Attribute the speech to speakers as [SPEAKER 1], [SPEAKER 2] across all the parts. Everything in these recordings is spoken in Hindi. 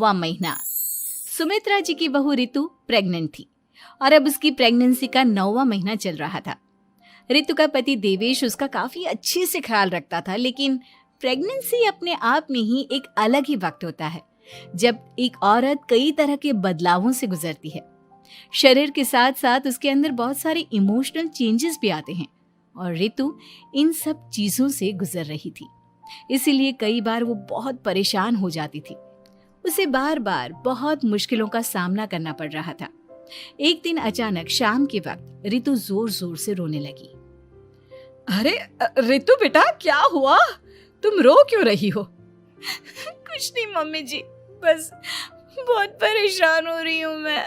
[SPEAKER 1] वह महीना सुमित्रा जी की बहू रितु प्रेग्नेंट थी और अब उसकी प्रेगनेंसी का 9वां महीना चल रहा था। रितु का पति देवेश उसका काफी अच्छे से ख्याल रखता था, लेकिन प्रेगनेंसी अपने आप में ही एक अलग ही वक्त होता है जब एक औरत कई तरह के बदलावों से गुजरती है। शरीर के साथ साथ उसके अंदर बहुत सारे इमोशनल चेंजेस भी आते हैं और रितु इन सब चीजों से गुजर रही थी। इसीलिए कई बार वो बहुत परेशान हो जाती थी। उसे बार बार बहुत मुश्किलों का सामना करना पड़ रहा था। एक दिन अचानक शाम के वक्त रितु जोर जोर से रोने लगी।
[SPEAKER 2] अरे रितु बेटा, क्या हुआ? तुम रो क्यों रही हो?
[SPEAKER 3] कुछ नहीं मम्मी जी, बस बहुत परेशान हो रही हूँ मैं।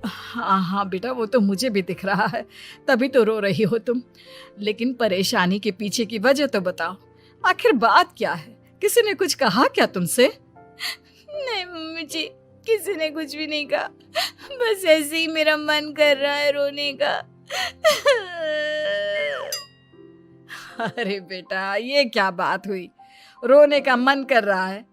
[SPEAKER 2] हाँ बेटा, वो तो मुझे भी दिख रहा है, तभी तो रो रही हो तुम। लेकिन परेशानी के पीछे की वजह तो बताओ, आखिर बात क्या है? किसी ने कुछ कहा क्या तुमसे?
[SPEAKER 3] नहीं मम्मी जी, किसी ने कुछ भी नहीं कहा, बस ऐसे ही मेरा मन कर रहा है रोने का।
[SPEAKER 2] अरे बेटा, ये क्या बात हुई? रोने का मन कर रहा है?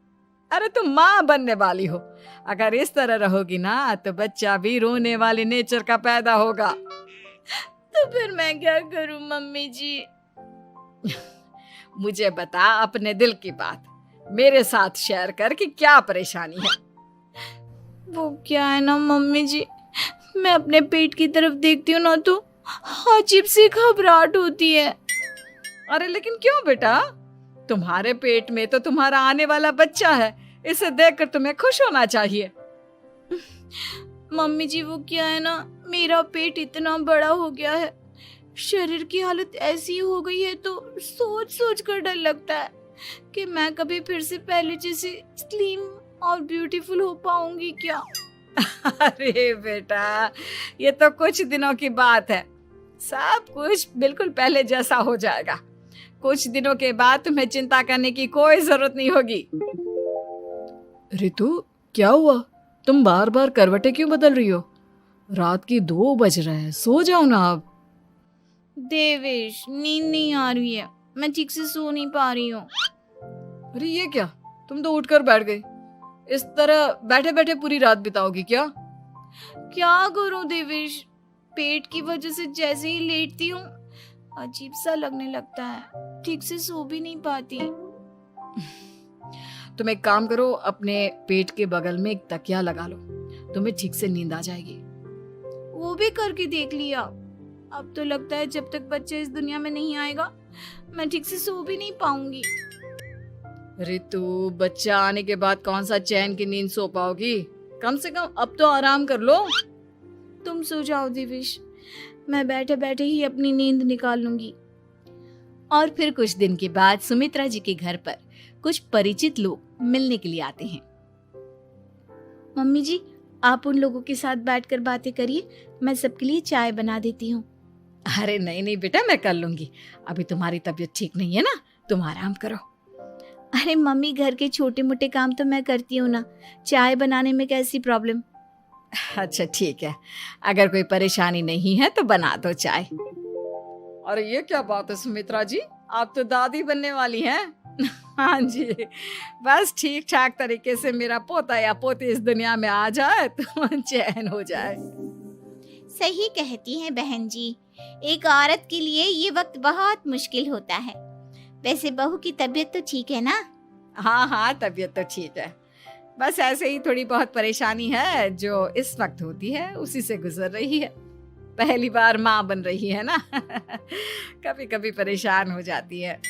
[SPEAKER 2] अरे तुम माँ बनने वाली हो, अगर इस तरह रहोगी ना तो बच्चा भी रोने वाले नेचर का पैदा होगा।
[SPEAKER 3] तो फिर मैं क्या करूं मम्मी जी?
[SPEAKER 2] मुझे बता अपने दिल की बात, मेरे साथ शेयर कर कि क्या परेशानी है।
[SPEAKER 3] वो क्या है ना मम्मी जी, मैं अपने पेट की तरफ देखती हूँ ना तो अजीब सी घबराहट होती है।
[SPEAKER 2] अरे लेकिन क्यों बेटा? तुम्हारे पेट में तो तुम्हारा आने वाला बच्चा है, इसे देखकर तुम्हें खुश होना चाहिए।
[SPEAKER 3] मम्मी जी वो क्या है ना, मेरा पेट इतना बड़ा हो गया है, शरीर की हालत ऐसी हो गई है तो सोच सोच कर डर लगता है कि मैं कभी फिर से पहले जैसी स्लिम और ब्यूटीफुल हो पाऊंगी क्या।
[SPEAKER 2] अरे बेटा, ये तो कुछ दिनों की बात है, सब कुछ बिल्कुल पहले जैसा हो जाएगा। कुछ दिनों के बाद तुम्हें चिंता करने की कोई जरूरत नहीं होगी। रितु, क्या हुआ? तुम बार बार करवटें क्यों बदल रही हो? रात के 2 बज रहे हैं, सो जाओ ना अब।
[SPEAKER 3] देवेश, नींद नहीं आ रही है, मैं ठीक से सो नहीं पा रही हूँ।
[SPEAKER 2] अरे ये क्या, तुम तो उठकर बैठ गई। इस तरह बैठे बैठे पूरी रात बिताओगी क्या?
[SPEAKER 3] क्या करूं देवेश, पेट की वजह से जैसे ही लेटती हूँ अजीब सा लगने लगता है, ठीक से सो भी नहीं पाती।
[SPEAKER 2] तुम एक काम करो, अपने पेट के बगल में एक तकिया लगा लो, तुम्हें ठीक से नींद आ जाएगी।
[SPEAKER 3] वो भी करके देख लिया, अब तो लगता है जब तक बच्चा इस दुनिया में नहीं आएगा मैं ठीक से सो भी नहीं पाऊंगी।
[SPEAKER 2] रितु, बच्चा आने के बाद कौन सा चैन की नींद सो पाओगी? कम से कम अब तो आराम कर लो।
[SPEAKER 3] तुम सो जाओ देवेश, मैं बैठे बैठे ही अपनी नींद निकाल लूंगी।
[SPEAKER 1] और फिर कुछ दिन के बाद सुमित्रा जी के घर पर कुछ परिचित लोग मिलने के लिए आते हैं।
[SPEAKER 3] मम्मी जी, आप उन लोगों के साथ बैठकर बातें करिए, मैं सबके लिए चाय बना देती हूँ।
[SPEAKER 2] अरे नहीं नहीं बेटा, मैं कर लूंगी, अभी तुम्हारी तबीयत ठीक नहीं है ना, तुम आराम करो।
[SPEAKER 3] अरे मम्मी, घर के छोटे मोटे काम तो मैं करती हूँ ना, चाय बनाने में कैसी प्रॉब्लम?
[SPEAKER 2] अच्छा ठीक है, अगर कोई परेशानी नहीं है तो बना दो चाय। अरे ये क्या बात है सुमित्रा जी, आप तो दादी बनने वाली हैं। हाँ जी, बस ठीक ठाक तरीके से मेरा पोता या पोती इस दुनिया में आ जाए तो चैन हो जाए।
[SPEAKER 4] सही कहती हैं बहन जी, एक औरत के लिए ये वक्त बहुत मुश्किल होता है। वैसे बहू की तबीयत तो ठीक है ना?
[SPEAKER 2] हाँ हाँ, तबीयत तो ठीक है, बस ऐसे ही थोड़ी बहुत परेशानी है जो इस वक्त होती है, उसी से गुजर रही है। पहली बार माँ बन रही है ना, कभी कभी परेशान हो जाती है।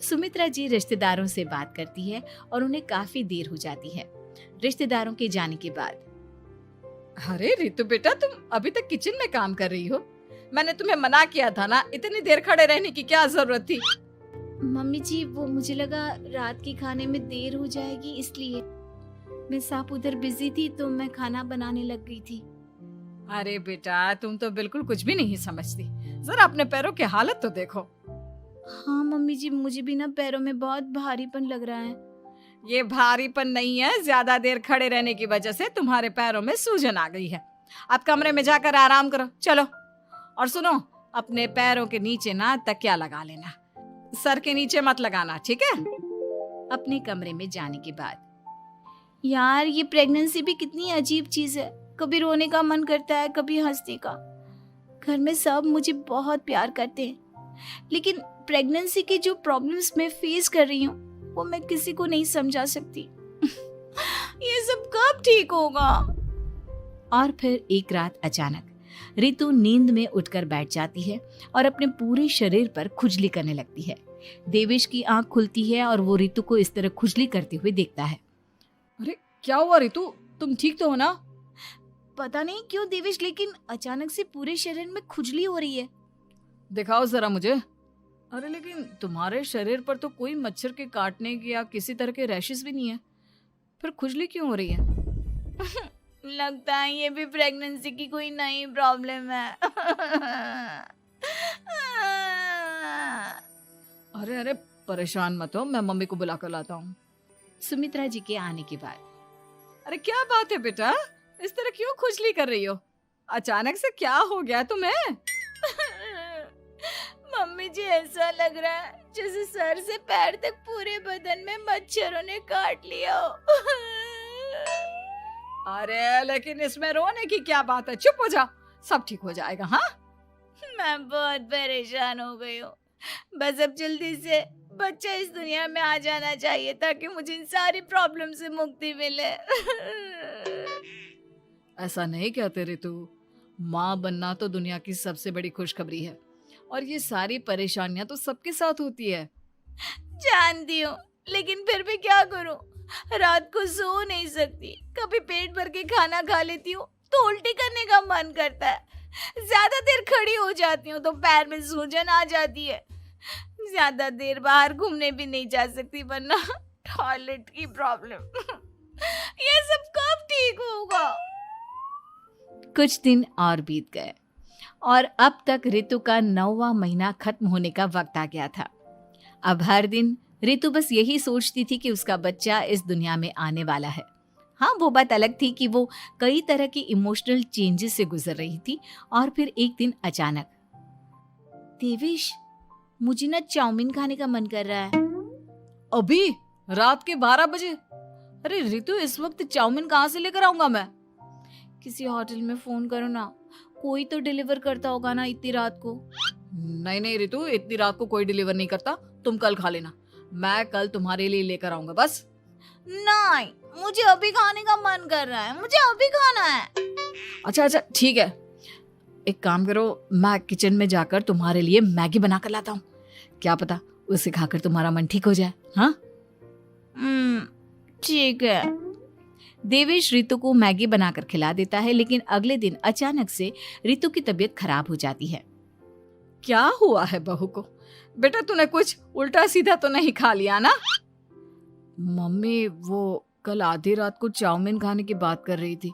[SPEAKER 1] सुमित्रा जी रिश्तेदारों से बात करती है और उन्हें काफी देर हो जाती है। रिश्तेदारों के जाने के बाद,
[SPEAKER 2] अरे रितु बेटा, तुम अभी तक किचन में काम कर रही हो? मैंने तुम्हें मना किया था ना, इतनी देर खड़े रहने की क्या जरूरत थी?
[SPEAKER 3] मम्मी जी, वो मुझे लगा रात के खाने में देर हो जाएगी, इसलिए मैं साफ उधर बिजी थी तो मैं खाना बनाने लग गई थी।
[SPEAKER 2] अरे बेटा, तुम तो बिल्कुल कुछ भी नहीं समझती, जरा अपने पैरों की हालत तो देखो।
[SPEAKER 3] हाँ मम्मी जी, मुझे भी ना पैरों में बहुत भारीपन लग रहा है।
[SPEAKER 2] ये भारीपन नहीं है, ज्यादा देर खड़े रहने की वजह से तुम्हारे पैरों में सूजन आ गई है। अब कमरे में जाकर आराम करो, चलो। और सुनो, अपने पैरों के नीचे ना तकिया लगा लेना, सर के नीचे मत लगाना, ठीक है?
[SPEAKER 1] अपने कमरे में जाने के बाद।
[SPEAKER 3] यार ये प्रेगनेंसी भी कितनी अजीब चीज है, कभी रोने का मन करता है, कभी हंसने का। घर में सब मुझे बहुत प्यार करते हैं, लेकिन प्रेगनेंसी की जो प्रॉब्लम्स मैं फेस कर रही हूँ वो मैं किसी को नहीं समझा सकती। ये सब कब ठीक होगा?
[SPEAKER 1] और फिर एक रात अचानक रितु नींद में उठकर बैठ जाती है और अपने पूरे शरीर पर खुजली करने लगती है। देवेश की आंख खुलती है और वो रितु को इस तरह खुजली करते हुए देखता है।
[SPEAKER 2] अरे क्या हुआ रितु, तुम ठीक तो हो ना?
[SPEAKER 3] पता नहीं क्यों देवेश, लेकिन अचानक से पूरे शरीर में खुजली हो रही है।
[SPEAKER 2] दिखाओ जरा मुझे। अरे लेकिन तुम्हारे शरीर पर तो कोई मच्छर के काटने की या किसी तरह के रैशेस भी नहीं है, फिर खुजली क्यों हो रही है?
[SPEAKER 3] लगता है ये भी प्रेगनेंसी की कोई नई प्रॉब्लम है।
[SPEAKER 2] अरे अरे परेशान मत हो, मैं मम्मी को बुला कर लाता हूँ।
[SPEAKER 1] सुमित्रा जी के आने के बाद।
[SPEAKER 2] अरे क्या बात है बेटा, इस तरह क्यों खुजली कर रही हो? अचानक से क्या हो गया तुम्हें?
[SPEAKER 3] मम्मी जी ऐसा लग रहा है जैसे सर से पैर तक पूरे बदन में मच्छरों ने काट लिया हो।
[SPEAKER 2] अरे लेकिन इसमें रोने की क्या बात है, चुप हो जा, सब ठीक हो जाएगा। हाँ
[SPEAKER 3] मैं बहुत परेशान हो गई हूँ, बस अब जल्दी से बच्चा इस दुनिया में आ जाना चाहिए ताकि मुझे इन सारी प्रॉब्लम से मुक्ति मिले।
[SPEAKER 2] ऐसा नहीं कहते रितु, माँ बनना तो दुनिया की सबसे बड़ी खुशखबरी है और ये सारी परेशानियां तो सबके साथ होती है।
[SPEAKER 3] जानती हूँ, लेकिन फिर भी क्या करूँ, रात को सो नहीं सकती। कभी पेट भर के खाना खा लेती हूँ तो उल्टी करने का मन करता है। ज्यादा देर खड़ी हो जाती हूँ तो पैर में सूजन आ जाती है। ज्यादा देर बाहर घूमने भी नहीं जा सकती वरना टॉयलेट की प्रॉब्लम। ये सब कब ठीक होगा?
[SPEAKER 1] कुछ दिन और बीत गए और अब तक रितु का 9वां महीना खत्म होने का वक्त आ गया था। अब हर दिन रितु बस यही सोचती थी कि उसका बच्चा इस दुनिया में आने वाला है। हाँ, वो बात अलग थी कि वो कई तरह की इमोशनल चेंजेस से गुजर रही थी और फिर एक दिन अचानक,
[SPEAKER 3] देवेश मुझे ना चाउमीन खाने का मन कर रहा है।
[SPEAKER 2] अभी रात के 12 बजे? अरे रितु, इस वक्त चाउमीन कहाँ से लेकर आऊंगा मैं?
[SPEAKER 3] किसी होटल में फोन करो ना, कोई तो डिलीवर करता होगा ना इतनी रात को।
[SPEAKER 2] नहीं नहीं रितु, इतनी रात को कोई डिलीवर नहीं करता, तुम कल खा लेना, मैं कल तुम्हारे लिए लेकर आऊंगा बस।
[SPEAKER 3] नहीं, मुझे अभी खाने का मन कर रहा है, मुझे अभी खाना है।
[SPEAKER 2] अच्छा अच्छा ठीक है, एक काम करो, मैं किचन में जाकर तुम्हारे लिए मैगी बना कर लाता हूँ, क्या पता उसे खाकर तुम्हारा मन ठीक हो जाए। हाँ
[SPEAKER 3] ठीक है।
[SPEAKER 1] देवेश रितु को मैगी बनाकर खिला देता है, लेकिन अगले दिन अचानक से रितु की तबीयत खराब हो जाती है।
[SPEAKER 2] क्या हुआ है बहू को? बेटा तूने कुछ उल्टा सीधा तो नहीं खा लिया ना? मम्मी वो कल आधी रात को चाउमीन खाने की बात कर रही थी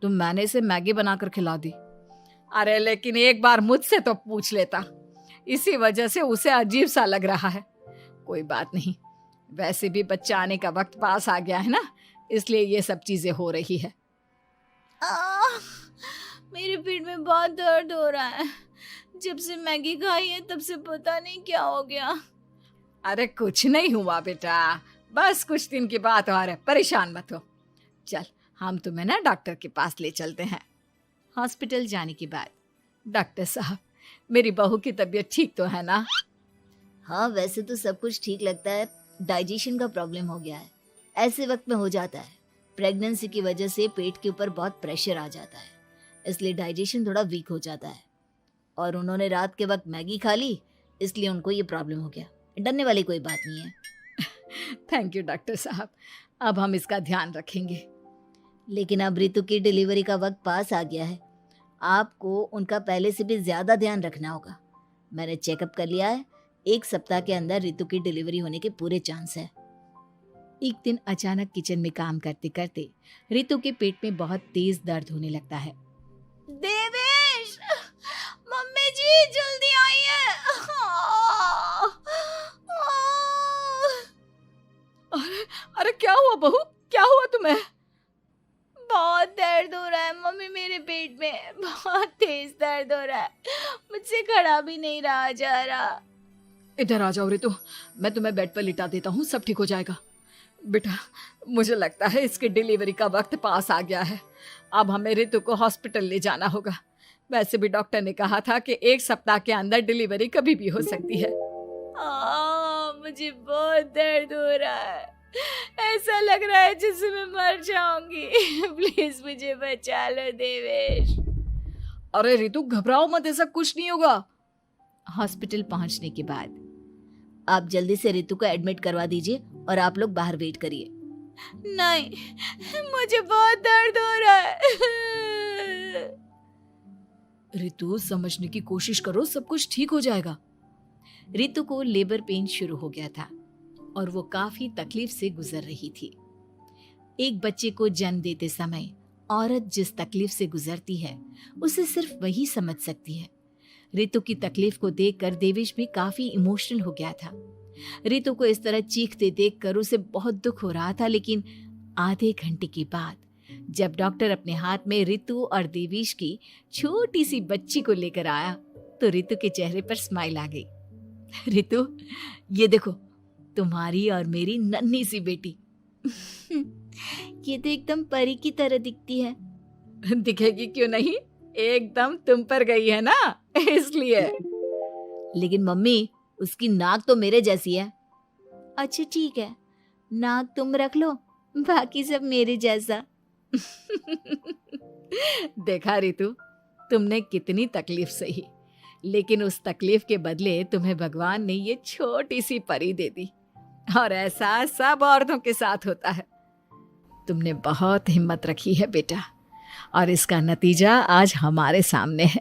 [SPEAKER 2] तो मैंने इसे मैगी बनाकर खिला दी। अरे लेकिन एक बार मुझसे तो पूछ लेता, इसी वजह से उसे अजीब सा लग रहा है। कोई बात नहीं, वैसे भी बच्चा आने का वक्त पास आ गया है ना, इसलिए ये सब चीजें हो रही है।
[SPEAKER 3] मेरे पेट में बहुत दर्द हो रहा है, जब से मैगी खाई है तब से पता नहीं क्या हो गया।
[SPEAKER 2] अरे कुछ नहीं हुआ बेटा, बस कुछ दिन की बात और है, परेशान मत हो। चल हम तुम्हें ना डॉक्टर के पास ले चलते हैं।
[SPEAKER 1] हॉस्पिटल जाने के बाद,
[SPEAKER 2] डॉक्टर साहब, मेरी बहू की तबीयत ठीक तो है ना?
[SPEAKER 5] हाँ, वैसे तो सब कुछ ठीक लगता है, डाइजेशन का प्रॉब्लम हो गया है, ऐसे वक्त में हो जाता है। प्रेगनेंसी की वजह से पेट के ऊपर बहुत प्रेशर आ जाता है, इसलिए डाइजेशन थोड़ा वीक हो जाता है। और उन्होंने रात के वक्त मैगी खा ली, इसलिए उनको ये प्रॉब्लम हो गया। डरने वाली कोई बात नहीं है।
[SPEAKER 2] थैंक यू डॉक्टर साहब, अब हम इसका ध्यान रखेंगे।
[SPEAKER 5] लेकिन अब रितु की डिलीवरी का वक्त पास आ गया है, आपको उनका पहले से भी ज्यादा ध्यान रखना होगा। मैंने चेकअप कर लिया है, 1 सप्ताह के अंदर रितु की डिलीवरी होने के पूरे चांस है।
[SPEAKER 1] एक दिन अचानक किचन में काम करते करते रितु के पेट में बहुत तेज दर्द होने लगता है।
[SPEAKER 3] देवेश, मम्मी जी जल्दी आइए।
[SPEAKER 2] अरे क्या हुआ बहू, क्या हुआ तुम्हें?
[SPEAKER 3] बहुत दर्द हो रहा है मम्मी, मेरे पेट में बहुत तेज दर्द हो रहा है, मुझसे खड़ा भी नहीं रहा जा रहा।
[SPEAKER 2] इधर आ जाओ रितु, मैं तुम्हें बेड पर लिटा देता हूँ, सब ठीक हो जाएगा। बेटा, मुझे लगता है इसकी डिलीवरी का वक्त पास आ गया है। अब हमें रितु को हॉस्पिटल ले जाना होगा। वैसे भी डॉक्टर ने कहा था कि 1 सप्ताह के अंदर डिलीवरी कभी भी हो सकती है।
[SPEAKER 3] मुझे बहुत दर्द हो रहा है, ऐसा लग रहा है जैसे मैं मर जाऊंगी। प्लीज मुझे बचा लो देवेश।
[SPEAKER 2] अरे रितु, घबराओ मत, ऐसा कुछ नहीं होगा।
[SPEAKER 1] हॉस्पिटल पहुंचने के बाद
[SPEAKER 5] आप जल्दी से रितु को एडमिट करवा दीजिए और आप लोग बाहर वेट करिए।
[SPEAKER 3] नहीं, मुझे बहुत दर्द हो रहा है।
[SPEAKER 2] रितु, समझने की कोशिश करो, सब कुछ ठीक हो जाएगा।
[SPEAKER 1] रितु को लेबर पेन शुरू हो गया था और वो काफी तकलीफ से गुजर रही थी। एक बच्चे को जन्म देते समय औरत जिस तकलीफ से गुजरती है उसे सिर्फ वही समझ सकती है। रितु की तकलीफ को देखकर देवेश भी काफी इमोशनल हो गया था। रितु को इस तरह चीखते देखकर उसे बहुत दुख हो रहा था, लेकिन आधे घंटे के बाद जब डॉक्टर अपने हाथ में रितु और देवेश की छोटी सी बच्ची को लेकर आया तो रितु के चेहरे पर स्माइल आ गई। रितु, ये देखो, तुम्हारी और मेरी नन्ही सी बेटी।
[SPEAKER 5] ये तो एकदम परी की तरह दिखती है।
[SPEAKER 2] दिखेगी क्यों नहीं, एकदम तुम पर गई है ना, इसलिए।
[SPEAKER 5] लेकिन मम्मी, उसकी नाक तो मेरे जैसी है। अच्छा ठीक है, नाक तुम रख लो, बाकी सब मेरे जैसा।
[SPEAKER 2] देखा रितु, तुमने कितनी तकलीफ सही, लेकिन उस तकलीफ के बदले तुम्हें भगवान ने ये छोटी सी परी दे दी। और ऐसा सब औरतों के साथ होता है। तुमने बहुत हिम्मत रखी है बेटा, और इसका नतीजा आज हमारे सामने है।